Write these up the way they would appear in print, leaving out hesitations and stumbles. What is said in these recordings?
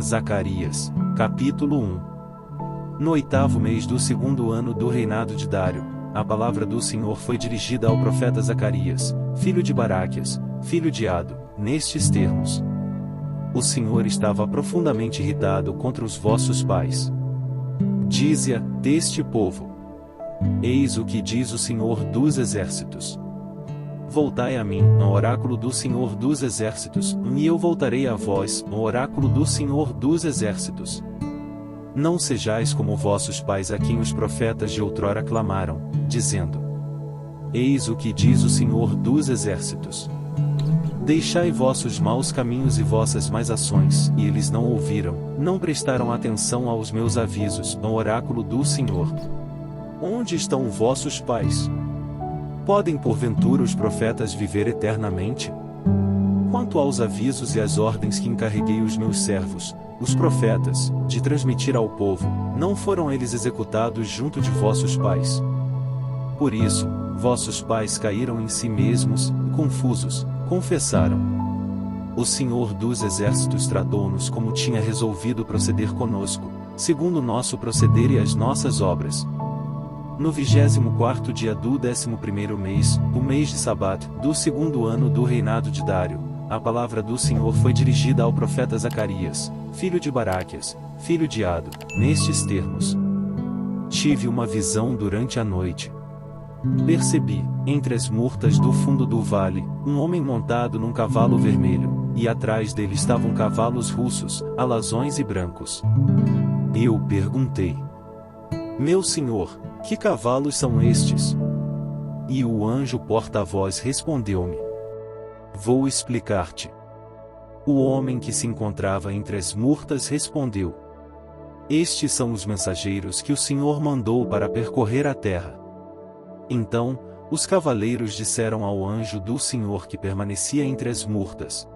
Zacarias, capítulo 1. No 8º mês do 2º ano do reinado de Dário, a palavra do Senhor foi dirigida ao profeta Zacarias, filho de Baraquias, filho de Ado, nestes termos: O Senhor estava profundamente irritado contra os vossos pais. Dize-a deste povo: Eis o que diz o Senhor dos Exércitos. Voltai a mim, ó oráculo do Senhor dos Exércitos, e eu voltarei a vós, ó oráculo do Senhor dos Exércitos. Não sejais como vossos pais a quem os profetas de outrora clamaram, dizendo: Eis o que diz o Senhor dos Exércitos. Deixai vossos maus caminhos e vossas más ações, e eles não ouviram, não prestaram atenção aos meus avisos, ó oráculo do Senhor. Onde estão vossos pais? Podem porventura os profetas viver eternamente? Quanto aos avisos e às ordens que encarreguei os meus servos, os profetas, de transmitir ao povo, não foram eles executados junto de vossos pais? Por isso, vossos pais caíram em si mesmos, e confusos, confessaram: O Senhor dos Exércitos tratou-nos como tinha resolvido proceder conosco, segundo o nosso proceder e as nossas obras. No 24º dia do 11º mês, o mês de Sabat, do 2º ano do reinado de Dário, a palavra do Senhor foi dirigida ao profeta Zacarias, filho de Baraquias, filho de Ado, nestes termos: Tive uma visão durante a noite. Percebi, entre as murtas do fundo do vale, um homem montado num cavalo vermelho, e atrás dele estavam cavalos russos, alazões e brancos. Eu perguntei: Meu senhor, que cavalos são estes? E o anjo porta-voz respondeu-me: Vou explicar-te. O homem que se encontrava entre as murtas respondeu: Estes são os mensageiros que o Senhor mandou para percorrer a terra. Então, os cavaleiros disseram ao anjo do Senhor que permanecia entre as murtas: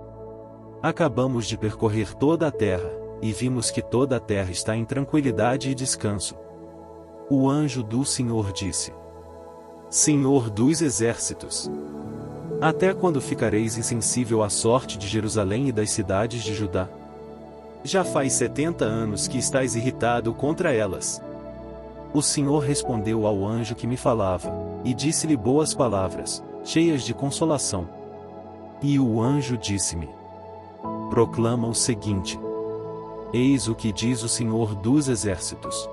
Acabamos de percorrer toda a terra, e vimos que toda a terra está em tranquilidade e descanso. O anjo do Senhor disse: Senhor dos Exércitos, até quando ficareis insensível à sorte de Jerusalém e das cidades de Judá? Já faz 70 anos que estais irritado contra elas. O Senhor respondeu ao anjo que me falava, e disse-lhe boas palavras, cheias de consolação. E o anjo disse-me: Proclama o seguinte: Eis o que diz o Senhor dos Exércitos.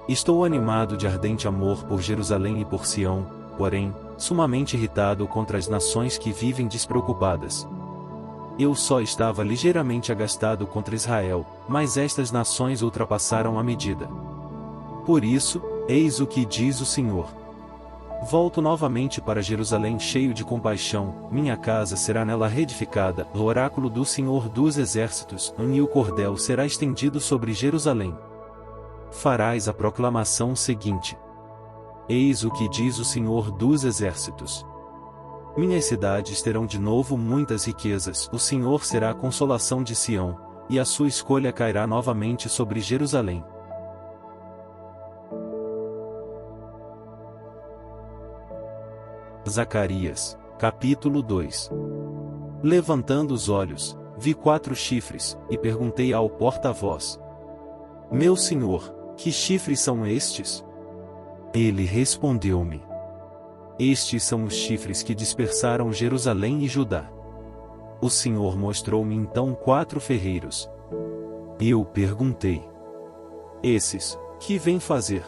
Estou animado de ardente amor por Jerusalém e por Sião, porém, sumamente irritado contra as nações que vivem despreocupadas. Eu só estava ligeiramente agastado contra Israel, mas estas nações ultrapassaram a medida. Por isso, eis o que diz o Senhor: Volto novamente para Jerusalém cheio de compaixão, minha casa será nela reedificada, o oráculo do Senhor dos Exércitos, e o cordel será estendido sobre Jerusalém. Farás a proclamação seguinte: Eis o que diz o Senhor dos Exércitos. Minhas cidades terão de novo muitas riquezas, o Senhor será a consolação de Sião, e a sua escolha cairá novamente sobre Jerusalém. Zacarias, capítulo 2. Levantando os olhos, vi 4 chifres, e perguntei ao porta-voz: Meu senhor, que chifres são estes? Ele respondeu-me: Estes são os chifres que dispersaram Jerusalém e Judá. O Senhor mostrou-me então 4 ferreiros. Eu perguntei: Esses, que vêm fazer?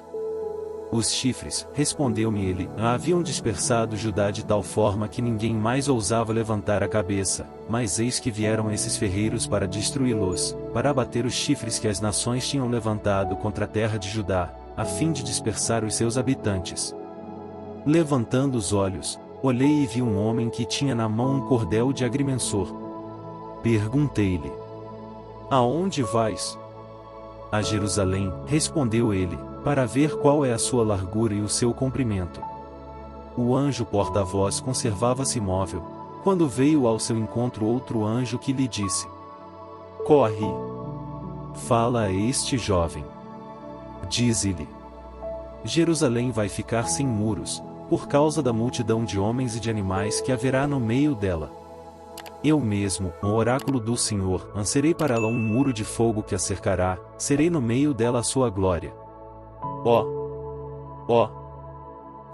Os chifres, respondeu-me ele, haviam dispersado Judá de tal forma que ninguém mais ousava levantar a cabeça, mas eis que vieram esses ferreiros para destruí-los, para abater os chifres que as nações tinham levantado contra a terra de Judá, a fim de dispersar os seus habitantes. Levantando os olhos, olhei e vi um homem que tinha na mão um cordel de agrimensor. Perguntei-lhe: Aonde vais? A Jerusalém, respondeu ele, para ver qual é a sua largura e o seu comprimento. O anjo porta-voz conservava-se imóvel, quando veio ao seu encontro outro anjo que lhe disse: Corre! Fala a este jovem. Dize-lhe: Jerusalém vai ficar sem muros, por causa da multidão de homens e de animais que haverá no meio dela. Eu mesmo, o oráculo do Senhor, lançarei para ela um muro de fogo que a cercará, serei no meio dela a sua glória. Ó!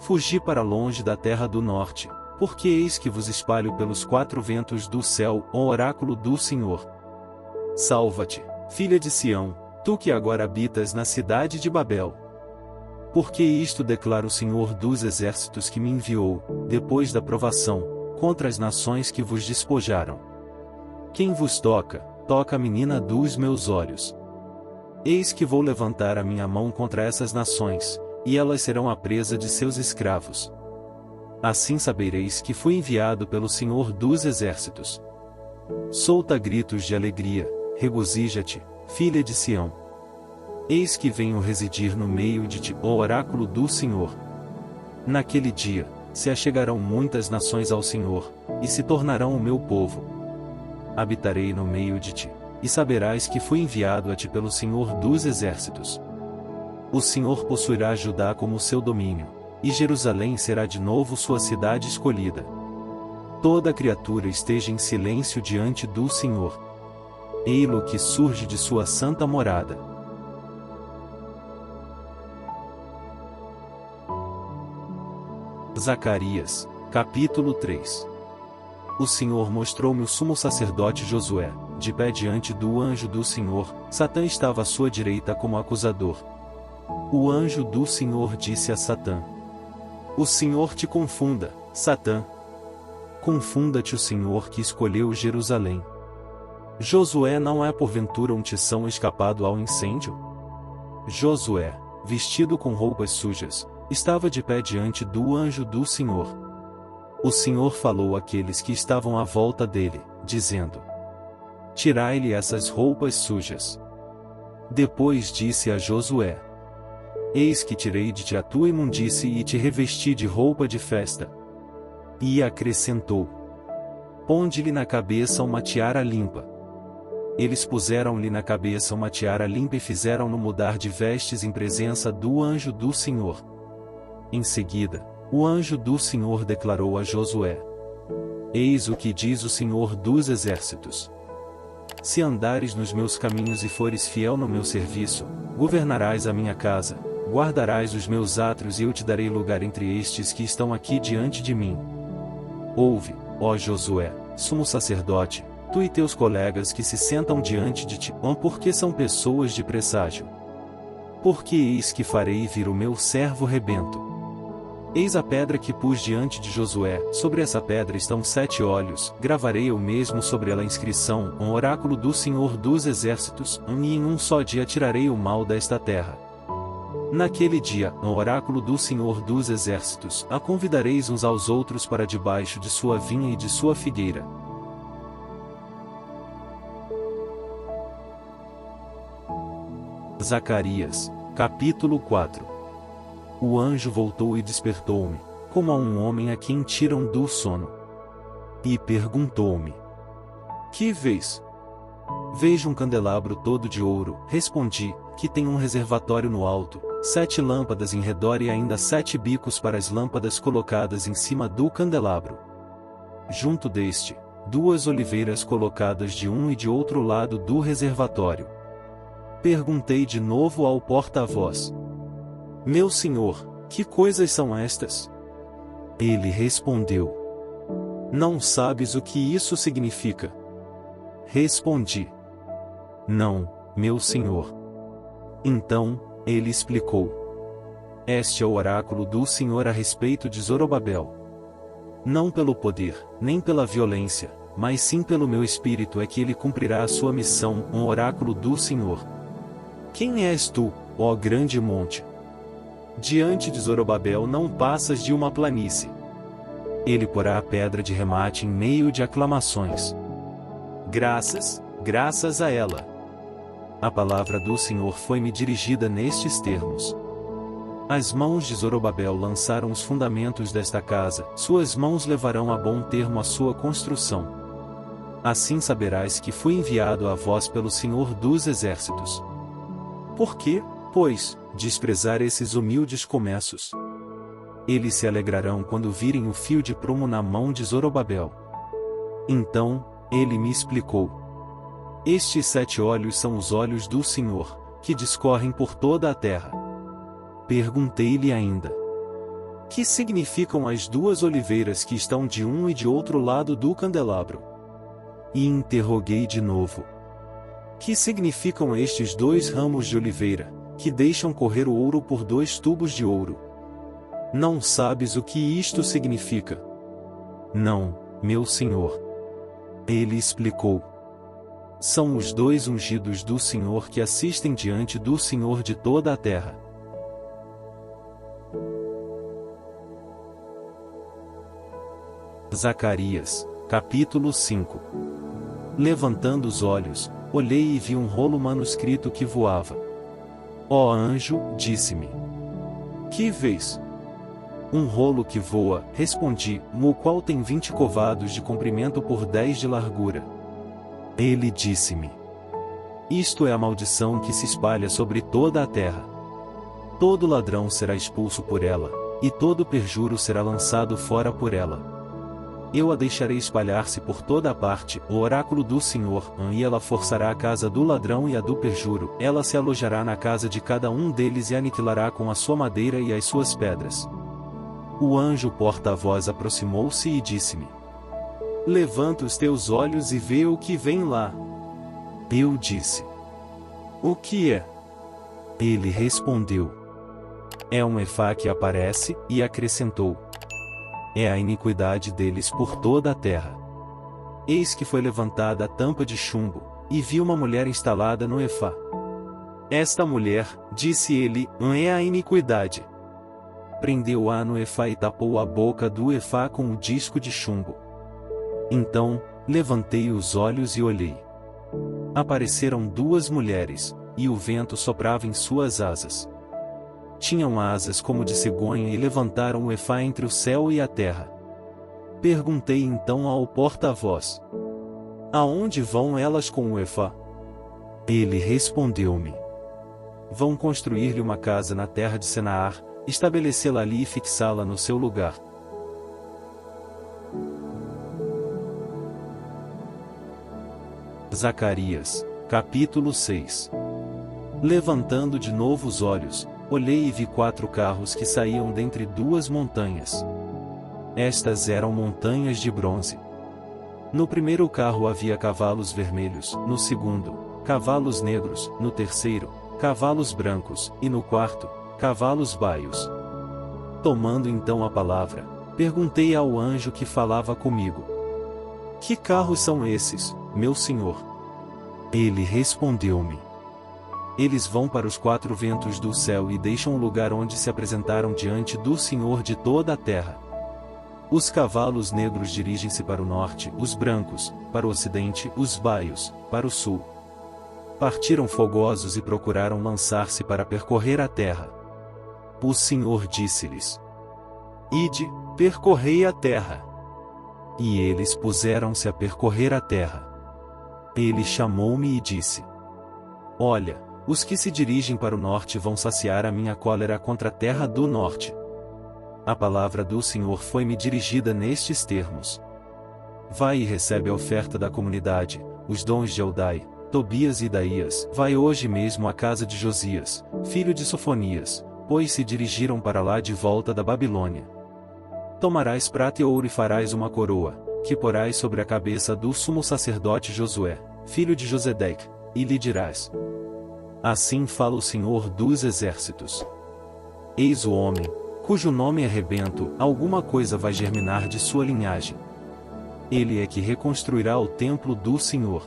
Fugi para longe da terra do norte, porque eis que vos espalho pelos quatro ventos do céu, ó oráculo do Senhor. Salva-te, filha de Sião, tu que agora habitas na cidade de Babel. Porque isto declara o Senhor dos exércitos que me enviou, depois da provação, contra as nações que vos despojaram. Quem vos toca, toca a menina dos meus olhos. Eis que vou levantar a minha mão contra essas nações, e elas serão a presa de seus escravos. Assim sabereis que fui enviado pelo Senhor dos exércitos. Solta gritos de alegria, regozija-te, filha de Sião. Eis que venho residir no meio de ti, ó oráculo do Senhor. Naquele dia, se achegarão muitas nações ao Senhor, e se tornarão o meu povo. Habitarei no meio de ti, e saberás que fui enviado a ti pelo Senhor dos exércitos. O Senhor possuirá Judá como seu domínio, e Jerusalém será de novo sua cidade escolhida. Toda criatura esteja em silêncio diante do Senhor. Ei-lo que surge de sua santa morada. Zacarias, capítulo 3. O Senhor mostrou-me o sumo sacerdote Josué, de pé diante do anjo do Senhor. Satã estava à sua direita como acusador. O anjo do Senhor disse a Satã: O Senhor te confunda, Satã. Confunda-te o Senhor que escolheu Jerusalém. Josué não é porventura um tição escapado ao incêndio? Josué, vestido com roupas sujas, estava de pé diante do anjo do Senhor. O Senhor falou àqueles que estavam à volta dele, dizendo: Tirai-lhe essas roupas sujas. Depois disse a Josué: Eis que tirei de ti a tua imundície e te revesti de roupa de festa. E acrescentou: Ponde-lhe na cabeça uma tiara limpa. Eles puseram-lhe na cabeça uma tiara limpa e fizeram-no mudar de vestes em presença do anjo do Senhor. Em seguida, o anjo do Senhor declarou a Josué: Eis o que diz o Senhor dos exércitos. Se andares nos meus caminhos e fores fiel no meu serviço, governarás a minha casa, guardarás os meus átrios e eu te darei lugar entre estes que estão aqui diante de mim. Ouve, ó Josué, sumo sacerdote, tu e teus colegas que se sentam diante de ti, porque são pessoas de presságio. Porque eis que farei vir o meu servo rebento. Eis a pedra que pus diante de Josué, sobre essa pedra estão 7 olhos, gravarei eu mesmo sobre ela a inscrição, um oráculo do Senhor dos exércitos, e em um só dia tirarei o mal desta terra. Naquele dia, um oráculo do Senhor dos exércitos, a convidareis uns aos outros para debaixo de sua vinha e de sua figueira. Zacarias, capítulo 4. O anjo voltou e despertou-me, como a um homem a quem tiram do sono. E perguntou-me: Que vês? Vejo um candelabro todo de ouro, respondi, que tem um reservatório no alto, 7 lâmpadas em redor e ainda 7 bicos para as lâmpadas colocadas em cima do candelabro. Junto deste, 2 oliveiras colocadas de um e de outro lado do reservatório. Perguntei de novo ao porta-voz: Meu senhor, que coisas são estas? Ele respondeu: Não sabes o que isso significa? Respondi: Não, meu senhor. Então, ele explicou: Este é o oráculo do Senhor a respeito de Zorobabel. Não pelo poder, nem pela violência, mas sim pelo meu espírito é que ele cumprirá a sua missão, um oráculo do Senhor. Quem és tu, ó grande monte? Diante de Zorobabel não passas de uma planície. Ele porá a pedra de remate em meio de aclamações. Graças a ela. A palavra do Senhor foi-me dirigida nestes termos: As mãos de Zorobabel lançaram os fundamentos desta casa, suas mãos levarão a bom termo a sua construção. Assim saberás que fui enviado a vós pelo Senhor dos exércitos. Por que, pois, desprezar esses humildes começos? Eles se alegrarão quando virem o fio de prumo na mão de Zorobabel. Então, Ele me explicou. Estes 7 olhos são os olhos do Senhor, que discorrem por toda a terra. Perguntei-lhe ainda: que significam as 2 oliveiras que estão de um e de outro lado do candelabro? E interroguei de novo: que significam estes 2 ramos de oliveira, que deixam correr o ouro por 2 tubos de ouro? Não sabes o que isto significa? Não, meu senhor. Ele explicou. São os 2 ungidos do Senhor que assistem diante do Senhor de toda a terra. Zacarias, capítulo 5. Levantando os olhos, olhei e vi um rolo manuscrito que voava. Ó anjo, disse-me: que vês? Um rolo que voa, respondi, o qual tem 20 covados de comprimento por 10 de largura. Ele disse-me: isto é a maldição que se espalha sobre toda a terra. Todo ladrão será expulso por ela, e todo perjuro será lançado fora por ela. Eu a deixarei espalhar-se por toda a parte, o oráculo do Senhor, e ela forçará a casa do ladrão e a do perjuro, ela se alojará na casa de cada um deles e aniquilará com a sua madeira e as suas pedras. O anjo porta-voz aproximou-se e disse-me: levanta os teus olhos e vê o que vem lá. Eu disse: o que é? Ele respondeu: é um efá que aparece, e acrescentou: é a iniquidade deles por toda a terra. Eis que foi levantada a tampa de chumbo, e vi uma mulher instalada no efá. Esta mulher, disse ele, é a iniquidade. Prendeu-a no efá e tapou a boca do efá com o disco de chumbo. Então, levantei os olhos e olhei. Apareceram 2 mulheres, e o vento soprava em suas asas. Tinham asas como de cegonha e levantaram o efá entre o céu e a terra. Perguntei então ao porta-voz: aonde vão elas com o efá? Ele respondeu-me: vão construir-lhe uma casa na terra de Senaar, estabelecê-la ali e fixá-la no seu lugar. Zacarias, capítulo 6. Levantando de novo os olhos, olhei e vi 4 carros que saíam dentre 2 montanhas. Estas eram montanhas de bronze. No primeiro carro havia cavalos vermelhos, no segundo, cavalos negros, no terceiro, cavalos brancos, e no quarto, cavalos baios. Tomando então a palavra, perguntei ao anjo que falava comigo: que carros são esses, meu senhor? Ele respondeu-me: eles vão para os 4 ventos do céu e deixam o lugar onde se apresentaram diante do Senhor de toda a terra. Os cavalos negros dirigem-se para o norte, os brancos, para o ocidente, os baios, para o sul. Partiram fogosos e procuraram lançar-se para percorrer a terra. O Senhor disse-lhes: ide, percorrei a terra. E eles puseram-se a percorrer a terra. Ele chamou-me e disse: olha, os que se dirigem para o norte vão saciar a minha cólera contra a terra do norte. A palavra do Senhor foi-me dirigida nestes termos: vai e recebe a oferta da comunidade, os dons de Eldai, Tobias e Daías. Vai hoje mesmo à casa de Josias, filho de Sofonias, pois se dirigiram para lá de volta da Babilônia. Tomarás prata e ouro e farás uma coroa, que porás sobre a cabeça do sumo sacerdote Josué, filho de Josedeque, e lhe dirás: assim fala o Senhor dos exércitos. Eis o homem, cujo nome é Rebento, alguma coisa vai germinar de sua linhagem. Ele é que reconstruirá o templo do Senhor.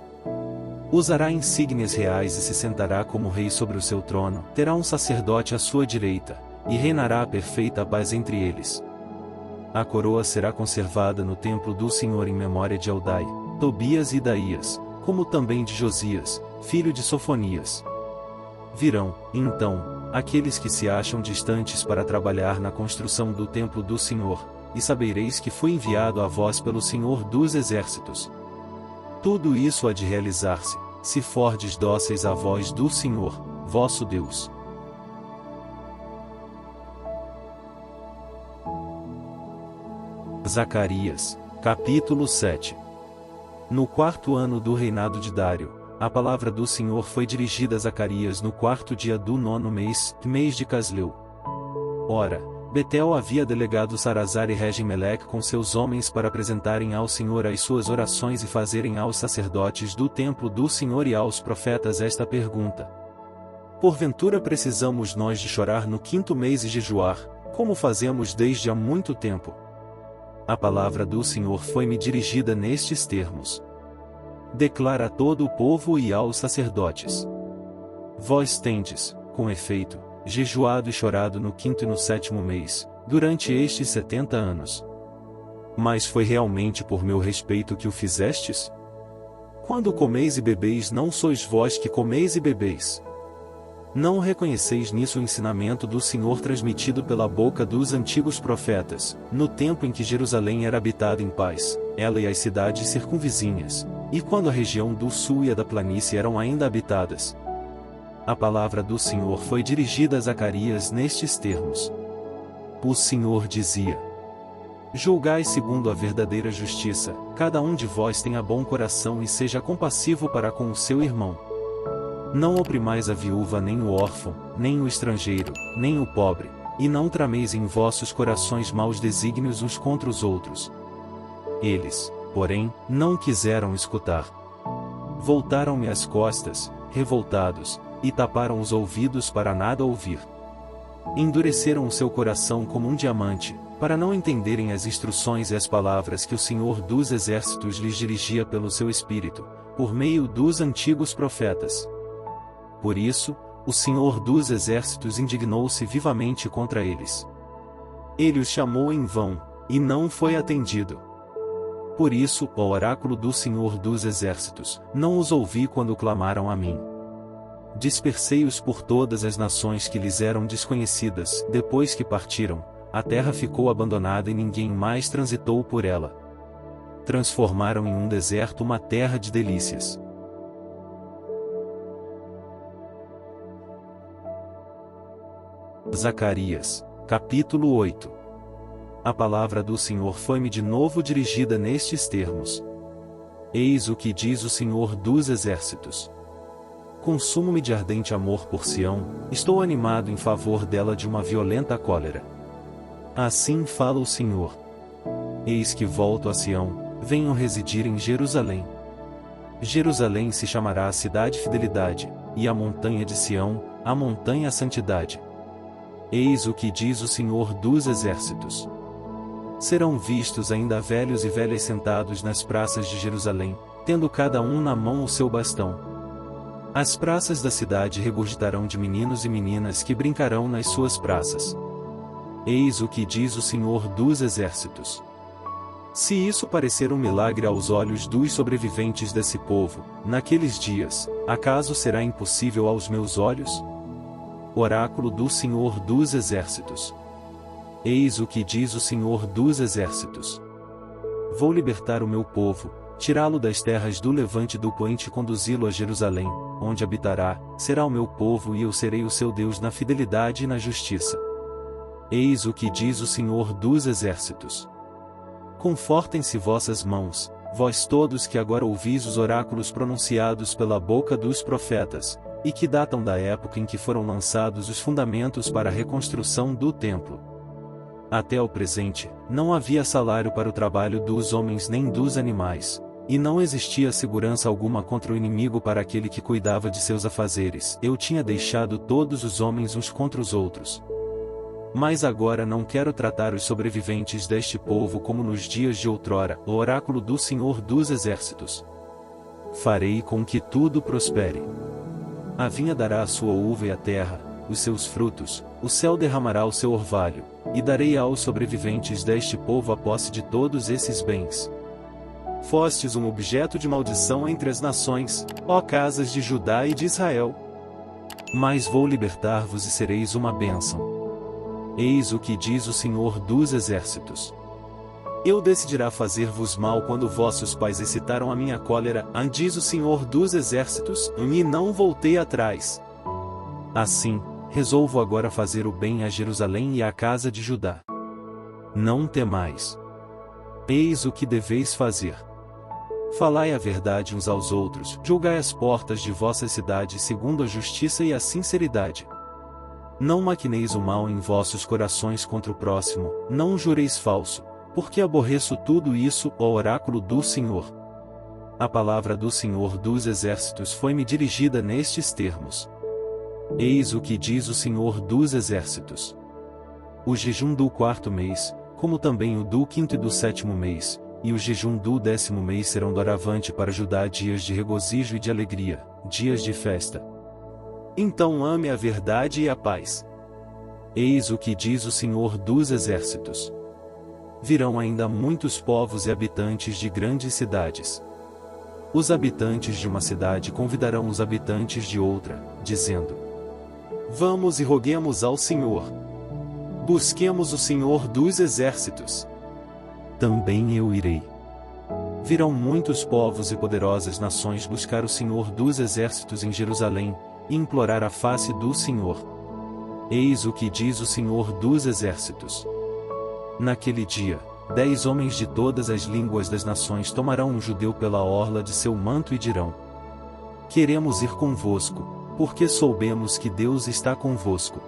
Usará insígnias reais e se sentará como rei sobre o seu trono, terá um sacerdote à sua direita, e reinará a perfeita paz entre eles. A coroa será conservada no templo do Senhor em memória de Eldai, Tobias e Daías, como também de Josias, filho de Sofonias. Virão, então, aqueles que se acham distantes para trabalhar na construção do templo do Senhor, e sabereis que fui enviado a vós pelo Senhor dos exércitos. Tudo isso há de realizar-se, se fordes dóceis à voz do Senhor, vosso Deus. Zacarias, capítulo 7. No 4º ano do reinado de Dário, a palavra do Senhor foi dirigida a Zacarias no 4º dia do 9º mês, mês de Casleu. Ora, Betel havia delegado Sarazar e Regem-Meleque com seus homens para apresentarem ao Senhor as suas orações e fazerem aos sacerdotes do templo do Senhor e aos profetas esta pergunta: porventura precisamos nós de chorar no 5º mês e jejuar, como fazemos desde há muito tempo? A palavra do Senhor foi-me dirigida nestes termos: declara a todo o povo e aos sacerdotes: vós tendes, com efeito, jejuado e chorado no 5º e no 7º mês, durante estes 70 anos. Mas foi realmente por meu respeito que o fizestes? Quando comeis e bebeis, não sois vós que comeis e bebeis. Não reconheceis nisso o ensinamento do Senhor transmitido pela boca dos antigos profetas, no tempo em que Jerusalém era habitada em paz, ela e as cidades circunvizinhas, e quando a região do sul e a da planície eram ainda habitadas? A palavra do Senhor foi dirigida a Zacarias nestes termos: o Senhor dizia: julgai segundo a verdadeira justiça, cada um de vós tenha bom coração e seja compassivo para com o seu irmão. Não oprimais a viúva nem o órfão, nem o estrangeiro, nem o pobre, e não trameis em vossos corações maus desígnios uns contra os outros. Eles, porém, não quiseram escutar. Voltaram-me as costas, revoltados, e taparam os ouvidos para nada ouvir. Endureceram o seu coração como um diamante, para não entenderem as instruções e as palavras que o Senhor dos Exércitos lhes dirigia pelo seu Espírito, por meio dos antigos profetas. Por isso, o Senhor dos Exércitos indignou-se vivamente contra eles. Ele os chamou em vão, e não foi atendido. Por isso, ó oráculo do Senhor dos Exércitos, não os ouvi quando clamaram a mim. Dispersei-os por todas as nações que lhes eram desconhecidas. Depois que partiram, a terra ficou abandonada e ninguém mais transitou por ela. Transformaram em um deserto uma terra de delícias. Zacarias, capítulo 8. A palavra do Senhor foi-me de novo dirigida nestes termos: eis o que diz o Senhor dos Exércitos: consumo-me de ardente amor por Sião, estou animado em favor dela de uma violenta cólera. Assim fala o Senhor: eis que volto a Sião, venho residir em Jerusalém. Jerusalém se chamará a cidade fidelidade, e a montanha de Sião, a montanha santidade. Eis o que diz o Senhor dos Exércitos: serão vistos ainda velhos e velhas sentados nas praças de Jerusalém, tendo cada um na mão o seu bastão. As praças da cidade regurgitarão de meninos e meninas que brincarão nas suas praças. Eis o que diz o Senhor dos Exércitos: se isso parecer um milagre aos olhos dos sobreviventes desse povo, naqueles dias, acaso será impossível aos meus olhos? Oráculo do Senhor dos Exércitos: eis o que diz o Senhor dos Exércitos: vou libertar o meu povo, tirá-lo das terras do levante do poente e conduzi-lo a Jerusalém, onde habitará, será o meu povo e eu serei o seu Deus na fidelidade e na justiça. Eis o que diz o Senhor dos Exércitos: confortem-se vossas mãos, vós todos que agora ouvis os oráculos pronunciados pela boca dos profetas, e que datam da época em que foram lançados os fundamentos para a reconstrução do templo. Até ao presente, não havia salário para o trabalho dos homens nem dos animais, e não existia segurança alguma contra o inimigo para aquele que cuidava de seus afazeres. Eu tinha deixado todos os homens uns contra os outros. Mas agora não quero tratar os sobreviventes deste povo como nos dias de outrora, o oráculo do Senhor dos Exércitos. Farei com que tudo prospere. A vinha dará a sua uva e a terra, os seus frutos, o céu derramará o seu orvalho, e darei aos sobreviventes deste povo a posse de todos esses bens. Fostes um objeto de maldição entre as nações, ó casas de Judá e de Israel. Mas vou libertar-vos e sereis uma bênção. Eis o que diz o Senhor dos Exércitos: eu decidirá fazer-vos mal quando vossos pais excitaram a minha cólera, diz o Senhor dos Exércitos, e não voltei atrás. Assim, resolvo agora fazer o bem a Jerusalém e à casa de Judá. Não temais. Eis o que deveis fazer. Falai a verdade uns aos outros, julgai as portas de vossas cidades segundo a justiça e a sinceridade. Não maquineis o mal em vossos corações contra o próximo, não jureis falso, porque aborreço tudo isso, ó oráculo do Senhor. A palavra do Senhor dos Exércitos foi-me dirigida nestes termos. Eis o que diz o Senhor dos Exércitos. O jejum do 4º mês, como também o do 5º e do 7º mês, e o jejum do 10º mês serão doravante para Judá dias de regozijo e de alegria, dias de festa. Então ame a verdade e a paz. Eis o que diz o Senhor dos Exércitos. Virão ainda muitos povos e habitantes de grandes cidades. Os habitantes de uma cidade convidarão os habitantes de outra, dizendo: Vamos e roguemos ao Senhor. Busquemos o Senhor dos Exércitos. Também eu irei. Virão muitos povos e poderosas nações buscar o Senhor dos Exércitos em Jerusalém, e implorar a face do Senhor. Eis o que diz o Senhor dos Exércitos. Naquele dia, 10 homens de todas as línguas das nações tomarão um judeu pela orla de seu manto e dirão: Queremos ir convosco, porque soubemos que Deus está convosco.